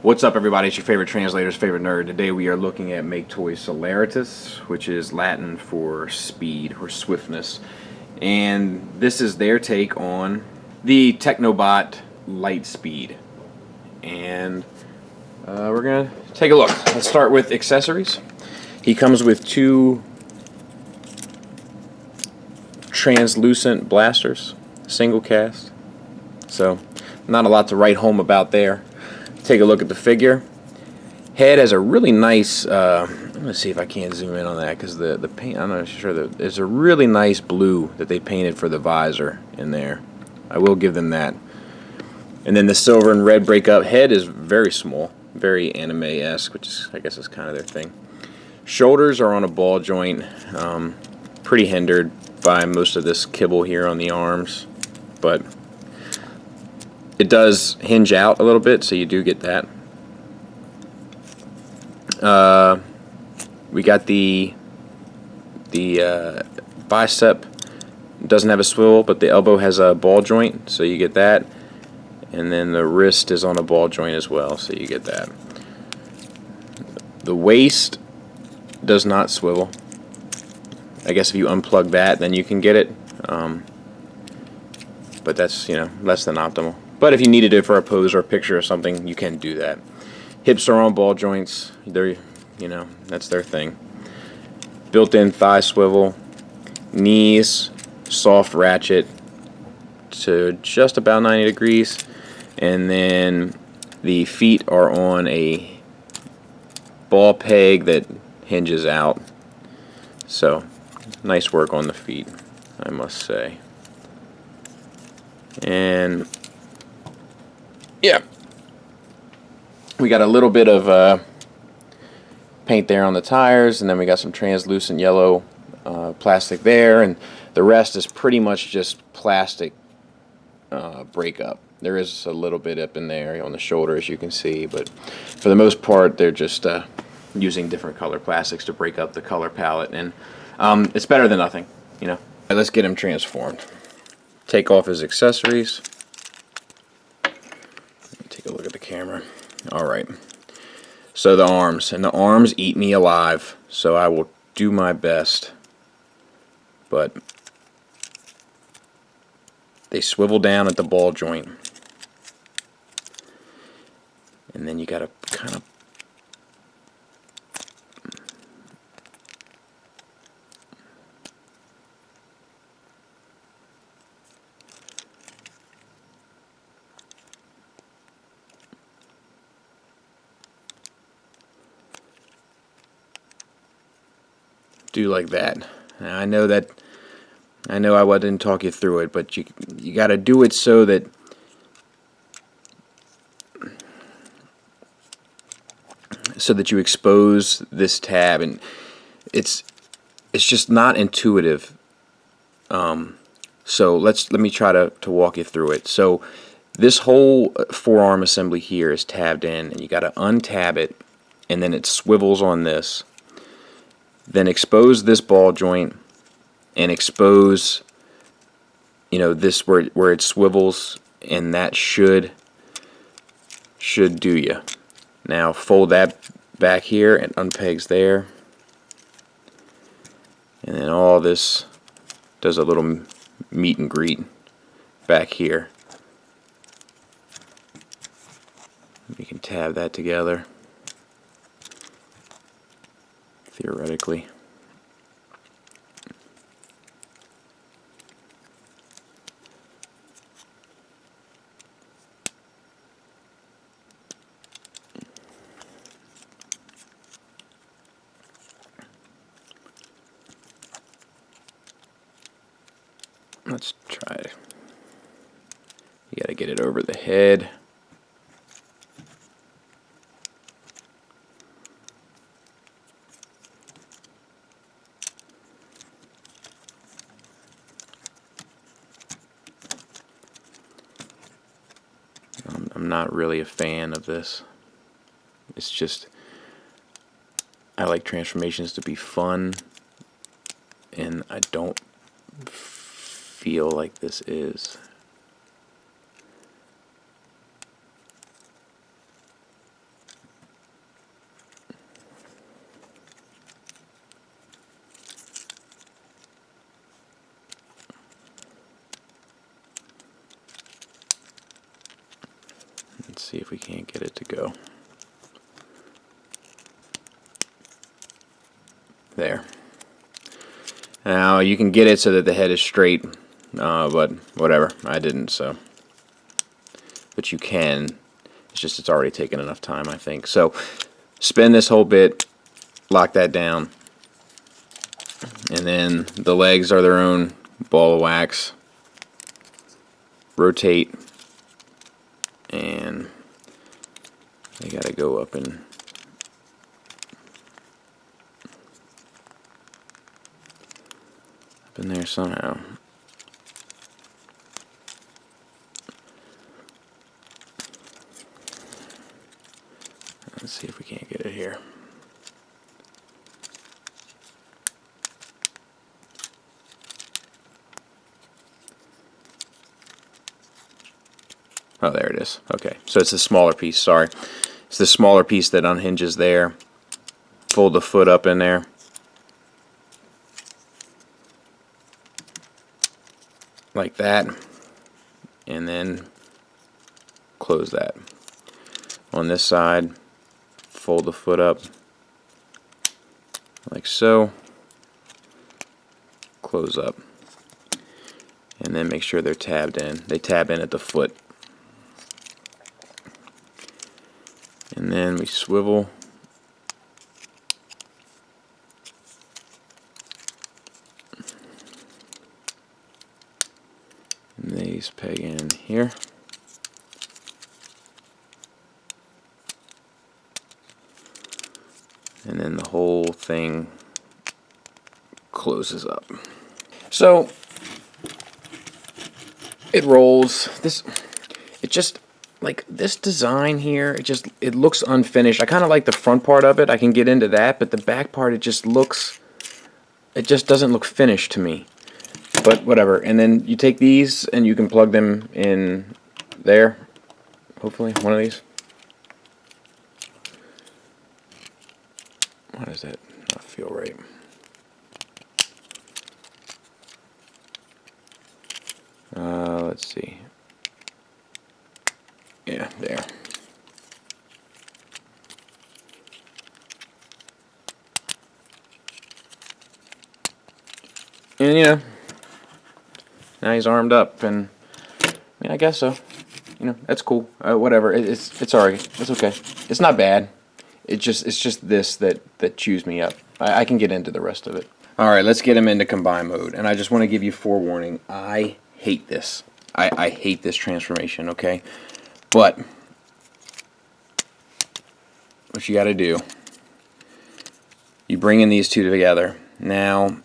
What's up, everybody? It's your favorite translator's favorite nerd. Today we are looking at Maketoys Celeritas, which is Latin for speed or swiftness. And this is their take on the Technobot Lightspeed. And we're going to take a look. Let's start with accessories. He comes with two translucent blasters, single cast. So not a lot to write home about there. Take a look at the figure. Head has a really nice, I'm going to see if I can zoom in on that, because the paint, I'm not sure, there's a really nice blue that they painted for the visor in there. I will give them that. And then the silver and red breakup. Head is very small, very anime-esque, which is, I guess, is kind of their thing. Shoulders are on a ball joint, pretty hindered by most of this kibble here on the arms, but it does hinge out a little bit, so you do get that. We got the bicep doesn't have a swivel, but the elbow has a ball joint, so you get that. And then the wrist is on a ball joint as well, so you get that. The waist does not swivel. I guess if you unplug that, then you can get it. But that's, you know, less than optimal. But if you needed it for a pose or a picture or something, you can do that. Hips are on ball joints. They're, you know, that's their thing. Built-in thigh swivel. Knees, soft ratchet to just about 90 degrees. And then the feet are on a ball peg that hinges out. So, nice work on the feet, I must say. And yeah, we got a little bit of paint there on the tires, and then we got some translucent yellow plastic there, and the rest is pretty much just plastic breakup. There is a little bit up in there on the shoulder, as you can see, but for the most part they're just using different color plastics to break up the color palette, and it's better than nothing, you know. Right, let's get him transformed. Take off his accessories. Take a look at the camera. Alright, so the arms, and the arms eat me alive, so I will do my best, but they swivel down at the ball joint, and then you gotta kind of do like that. Now, I know I didn't talk you through it, but you got to do it so that you expose this tab, and it's just not intuitive. So let me try to walk you through it. So this whole forearm assembly here is tabbed in, and you got to untab it, and then it swivels on this. Then expose this ball joint, and expose, you know, this where it swivels, and that should do you. Now fold that back here and unpegs there, and then all this does a little meet and greet back here. We can tab that together theoretically. Let's try it. You gotta get it over the head. not really a fan of this. It's just, I like transformations to be fun, and I don't feel like this is. Let's see if we can't get it to go. There. Now you can get it so that the head is straight, but whatever, I didn't, so. But you can, it's just it's already taken enough time, I think. So spin this whole bit, lock that down, and then the legs are their own ball of wax. Rotate, and they gotta go up and in there somehow. Let's see if we can't get it here. Oh, there it is. Okay, so it's the smaller piece, sorry. It's the smaller piece that unhinges there. Fold the foot up in there. Like that, and then close that. On this side, fold the foot up like so, close up, and then make sure they're tabbed in. They tab in at the foot, and then we swivel. And these peg in here. And then the whole thing closes up. So it rolls. It just, like this design here, it looks unfinished. I kind of like the front part of it. I can get into that, but the back part, it just doesn't look finished to me. But whatever. And then you take these and you can plug them in there. Hopefully, one of these. Why does that not feel right? Let's see. Yeah, there. And you know, now he's armed up, and I mean, I guess so. You know, that's cool. Whatever. It's alright. It's okay. It's not bad. It's just this that chews me up. I can get into the rest of it. All right, let's get him into combine mode. And I just want to give you forewarning. I hate this. I hate this transformation. Okay, but what you got to do? You bring in these two together. Now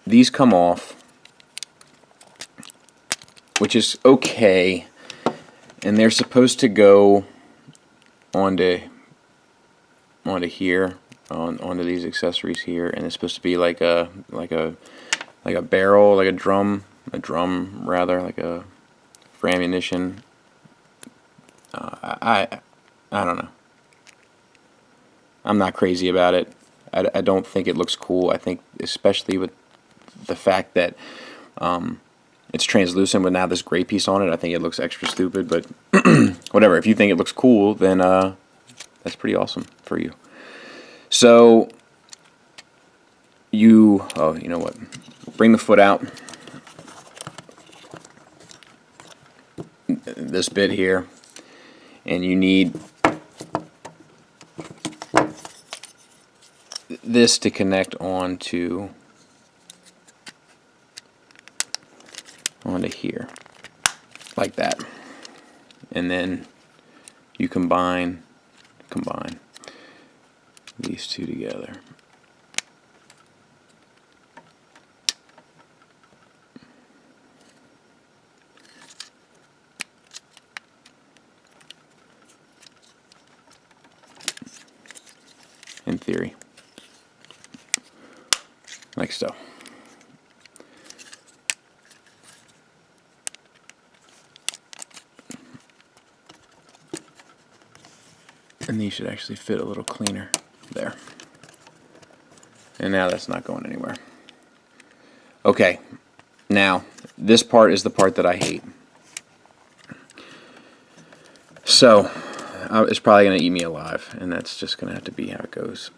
these come off, which is okay, and they're supposed to go onto here, onto these accessories here, and it's supposed to be like a barrel, like a drum rather, like a for ammunition. I don't know. I'm not crazy about it. I don't think it looks cool. I think, especially with the fact that it's translucent with now this gray piece on it, I think it looks extra stupid, but whatever. If you think it looks cool, then that's pretty awesome for you. So you know what? Bring the foot out. This bit here, and you need this to connect onto here, like that, and then you combine these two together. in theory. Like so. And these should actually fit a little cleaner there. And now that's not going anywhere. Okay, now this part is the part that I hate. So it's probably going to eat me alive, and that's just going to have to be how it goes.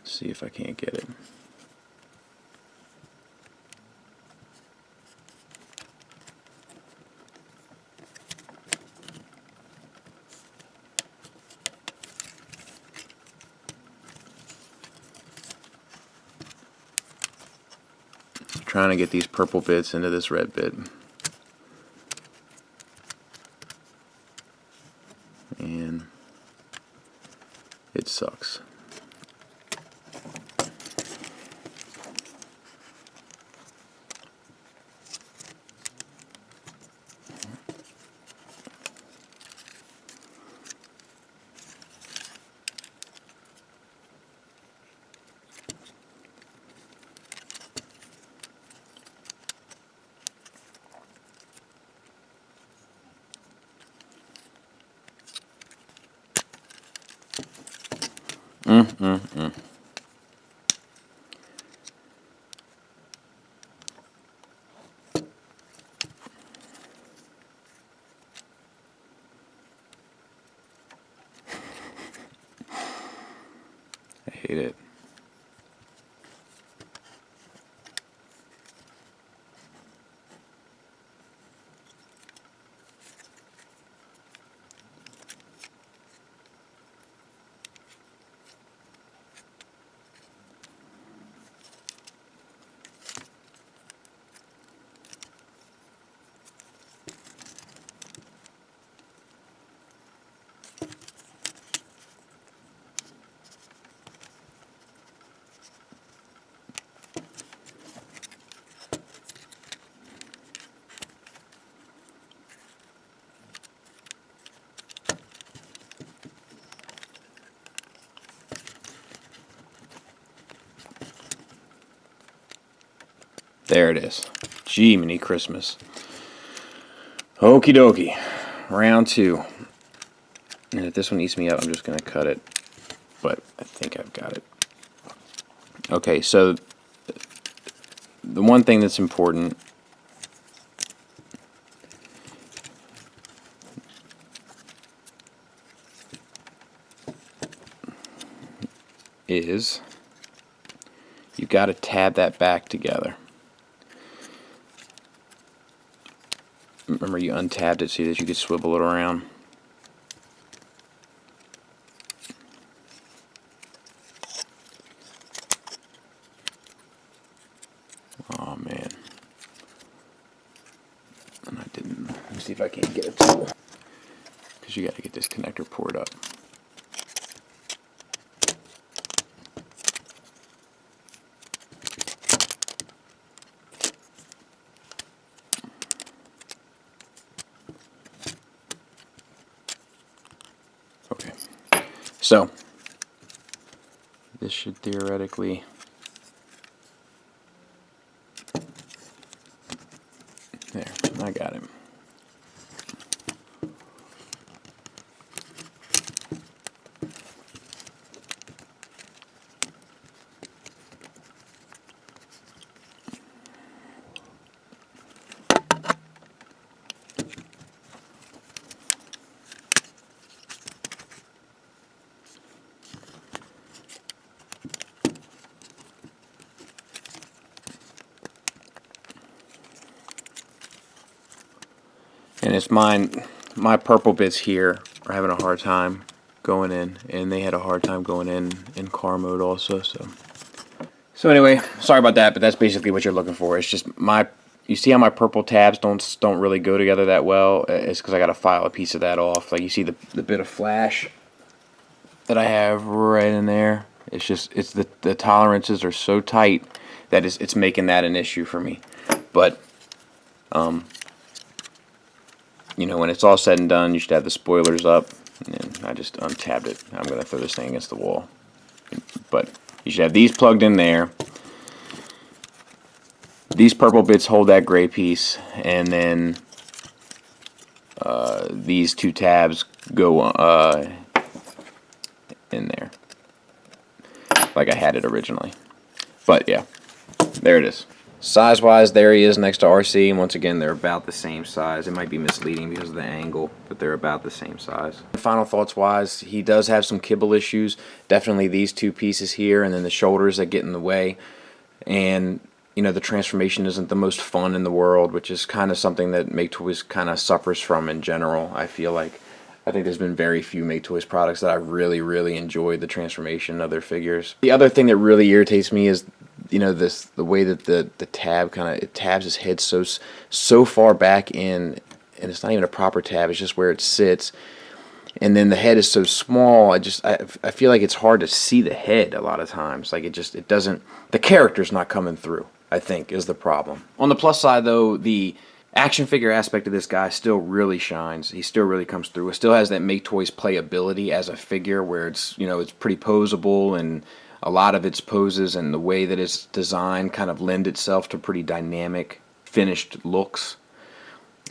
See if I can't get it. Trying to get these purple bits into this red bit. And it sucks. I hate it. There it is. Jiminy Christmas. Okie dokie. Round 2. And if this one eats me up, I'm just going to cut it. But I think I've got it. Okay, so the one thing that's important is you've got to tab that back together. Remember, you untabbed it so that you could swivel it around. Oh man. And I didn't. Let me see if I can't get it to, because you got to get this connector poured up. Okay, so this should theoretically there, I got it. And it's my purple bits here are having a hard time going in, and they had a hard time going in car mode also. So anyway, sorry about that, but that's basically what you're looking for. It's just you see how my purple tabs don't really go together that well? It's because I got to file a piece of that off. Like you see the bit of flash that I have right in there. It's just the tolerances are so tight that it's making that an issue for me. But you know, when it's all said and done, you should have the spoilers up. And I just untabbed it. I'm gonna throw this thing against the wall. But you should have these plugged in there. These purple bits hold that gray piece, and then these two tabs go in there, like I had it originally. But yeah, there it is. Size-wise, there he is next to RC, and once again, they're about the same size. It might be misleading because of the angle, but they're about the same size. Final thoughts-wise, he does have some kibble issues. Definitely these two pieces here, and then the shoulders that get in the way. And, you know, the transformation isn't the most fun in the world, which is kind of something that Maketoys kind of suffers from in general, I feel like. I think there's been very few Maketoys products that I really, really enjoyed the transformation of their figures. The other thing that really irritates me is, you know, the way that the tab it tabs his head so far back in, and it's not even a proper tab, it's just where it sits. And then the head is so small, I feel like it's hard to see the head a lot of times. Like it doesn't, the character's not coming through, I think, is the problem. On the plus side though, the action figure aspect of this guy still really shines. He still really comes through. It still has that Maketoys playability as a figure where it's, you know, it's pretty posable, and a lot of its poses and the way that it's designed kind of lend itself to pretty dynamic finished looks.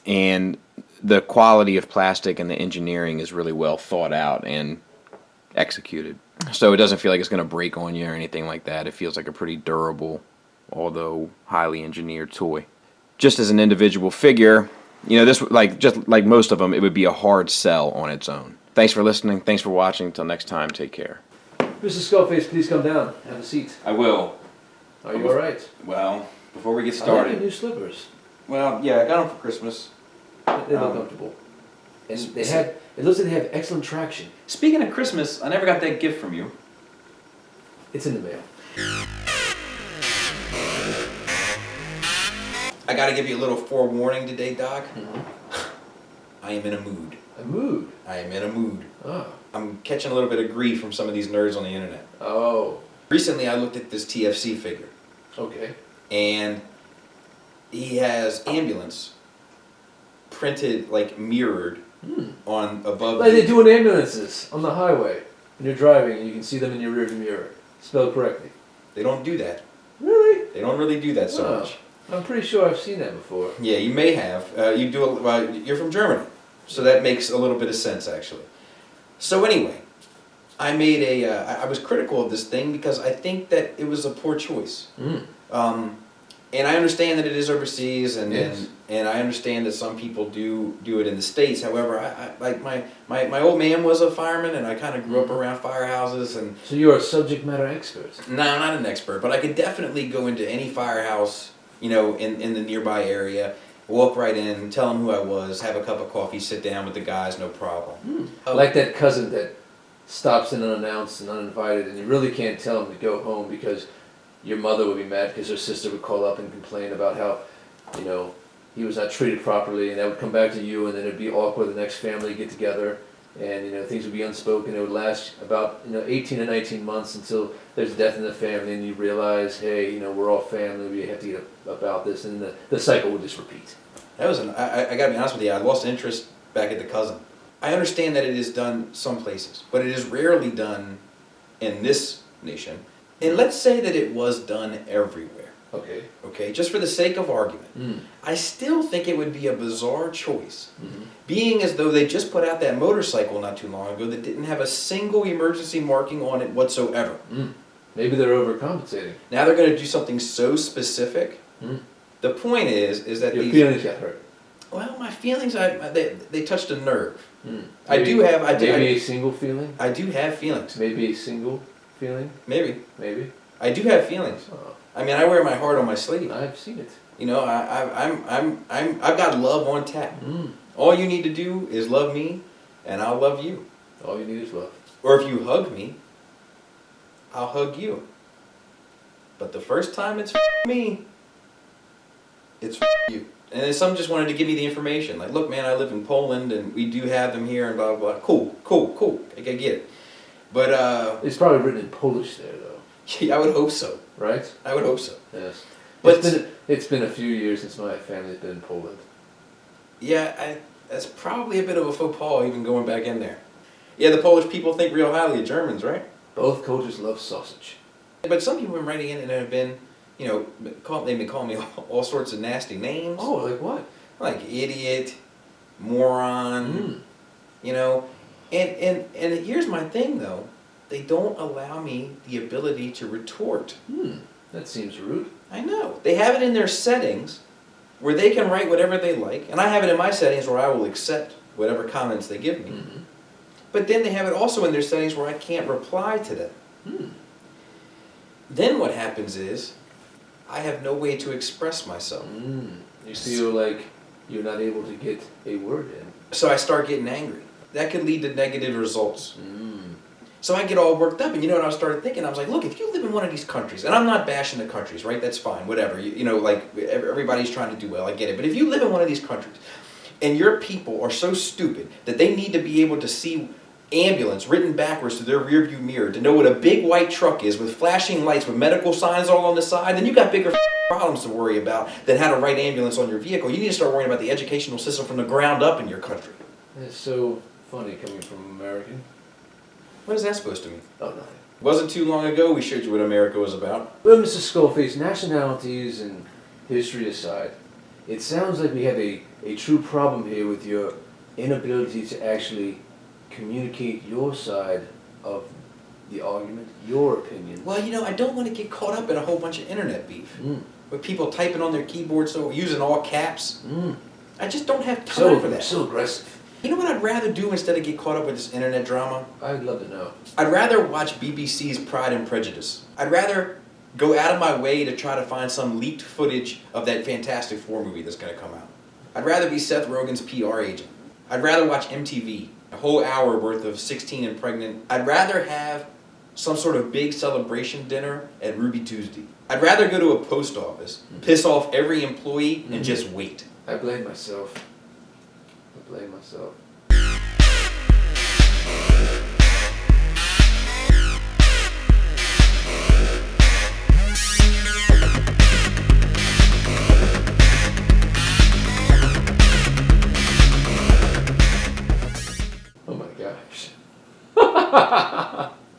And the quality of plastic and the engineering is really well thought out and executed. So it doesn't feel like it's going to break on you or anything like that. It feels like a pretty durable, although highly engineered toy. Just as an individual figure, you know, this, just like most of them, it would be a hard sell on its own. Thanks for listening. Thanks for watching. Until next time, take care. Mr. Skullface, please come down. Have a seat. I will. Are you all right? Well, before we get I like started. your new slippers. Well, yeah, I got them for Christmas. They look comfortable. And they have, it looks like they have excellent traction. Speaking of Christmas, I never got that gift from you. It's in the mail. I got to give you a little forewarning today, Doc. Mm-hmm. I am in a mood. A mood? I am in a mood. Oh. I'm catching a little bit of grief from some of these nerds on the internet. Oh. Recently, I looked at this TFC figure. Okay. And he has ambulance printed, like mirrored on above. Like they do in ambulances on the highway. When you're driving and you can see them in your rearview mirror. Spelled correctly. They don't do that. Really? They don't really do that so much. I'm pretty sure I've seen that before. Yeah, you may have. You do. You're from Germany, so that makes a little bit of sense, actually. So anyway, I made I was critical of this thing because I think that it was a poor choice. And I understand that it is overseas, and Yes. and I understand that some people do it in the States. However, I like my old man was a fireman, and I kind of grew up around firehouses. And So you're a subject matter expert. no, not an expert, but I could definitely go into any firehouse, you know, in the nearby area, walk right in, tell them who I was, have a cup of coffee, sit down with the guys, no problem. Like that cousin that stops in unannounced and uninvited, and you really can't tell him to go home because your mother would be mad because her sister would call up and complain about how, you know, he was not treated properly, and that would come back to you, and then it'd be awkward the next family get together, and, you know, things would be unspoken. It would last about, you know, 18 to 19 months until there's death in the family, and you realize, hey, you know, we're all family, we have to get about this, and the cycle would just repeat. That was I gotta be honest with you, I lost interest back at the cousin. I understand that it is done some places, but it is rarely done in this nation. And let's say that it was done everywhere. Okay. Okay, just for the sake of argument. I still think it would be a bizarre choice, Mm-hmm. being as though they just put out that motorcycle not too long ago that didn't have a single emergency marking on it whatsoever. Maybe they're overcompensating. Now they're going to do something so specific. The point is that Your these feelings got hurt. well, my feelings, they touched a nerve. Maybe, Maybe a single feeling. I do have feelings. Maybe a single feeling. Maybe Maybe. I do have feelings. Oh, I mean, I wear my heart on my sleeve. I've seen it. You know, I've got love on tap. All you need to do is love me, and I'll love you. All you need is love. Or if you hug me, I'll hug you. But the first time it's me, it's you. And then some just wanted to give me the information. Like, look, man, I live in Poland, and we do have them here, and blah, blah, blah. Cool. I get it. But It's probably written in Polish there, though, yeah, I would hope so. right? I would hope so. Yes. But It's been a few years since my family's been in Poland. yeah, that's probably a bit of a faux pas even going back in there. Yeah, the Polish people think real highly of Germans, right? Both cultures love sausage. But some people have been writing in and have been, you know, they've been calling me all sorts of nasty names. Oh, like what? Like idiot, moron, you know. And here's my thing though. They don't allow me the ability to retort. That seems rude. I know. They have it in their settings where they can write whatever they like, and I have it in my settings where I will accept whatever comments they give me. But then they have it also in their settings where I can't reply to them. Then what happens is, I have no way to express myself. You feel like you're not able to get a word in. So I start getting angry. That could lead to negative results. So I get all worked up, and you know what I started thinking? I was like, look, if you live in one of these countries, and I'm not bashing the countries, right? That's fine, whatever. You know, like, everybody's trying to do well, I get it. But if you live in one of these countries, and your people are so stupid that they need to be able to see ambulance written backwards to their rearview mirror to know what a big white truck is with flashing lights with medical signs all on the side, then you got bigger problems to worry about than how to write ambulance on your vehicle. You need to start worrying about the educational system from the ground up in your country. It's so funny coming from an American. What is that supposed to mean? Oh, nothing. Wasn't too long ago we showed you what America was about. Well, Mr. Skullface, nationalities and history aside, it sounds like we have a true problem here with your inability to actually communicate your side of the argument, your opinion. Well, you know, I don't want to get caught up in a whole bunch of internet beef. With people typing on their keyboard, so using all caps. I just don't have time for that. So aggressive. You know what I'd rather do instead of get caught up with this internet drama? I'd love to know. I'd rather watch BBC's Pride and Prejudice. I'd rather go out of my way to try to find some leaked footage of that Fantastic Four movie that's going to come out. I'd rather be Seth Rogen's PR agent. I'd rather watch MTV, a whole hour worth of 16 and Pregnant. I'd rather have some sort of big celebration dinner at Ruby Tuesday. I'd rather go to a post office, piss off every employee, and just wait. I blame myself. I blame myself.